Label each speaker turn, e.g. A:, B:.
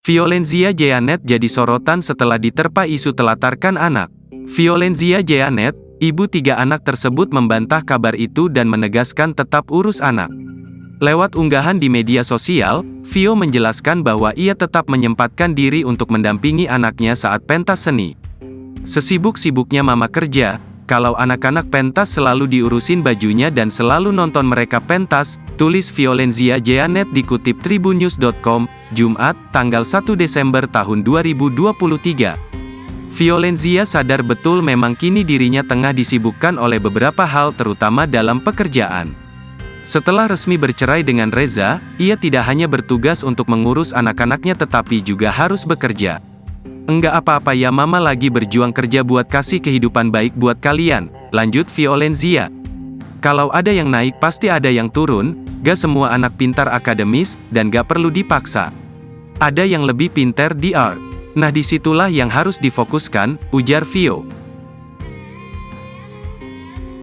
A: Violenzia Jeanet jadi sorotan setelah diterpa isu telatarkan anak. Violenzia Jeanet, ibu 3 anak tersebut membantah kabar itu dan menegaskan tetap urus anak. Lewat unggahan di media sosial, Vio menjelaskan bahwa ia tetap menyempatkan diri untuk mendampingi anaknya saat pentas seni. Sesibuk-sibuknya mama kerja, kalau anak-anak pentas selalu diurusin bajunya dan selalu nonton mereka pentas, tulis Violenzia Jeanet dikutip tribunnews.com, Jumat, tanggal 1 Desember tahun 2023. Violenzia sadar betul memang kini dirinya tengah disibukkan oleh beberapa hal terutama dalam pekerjaan. Setelah resmi bercerai dengan Reza, ia tidak hanya bertugas untuk mengurus anak-anaknya tetapi juga harus bekerja. Enggak apa-apa ya mama lagi berjuang kerja buat kasih kehidupan baik buat kalian, lanjut Violenzia. Kalau ada yang naik pasti ada yang turun, gak semua anak pintar akademis, dan gak perlu dipaksa. Ada yang lebih pintar di art. Nah disitulah yang harus difokuskan, ujar Vio.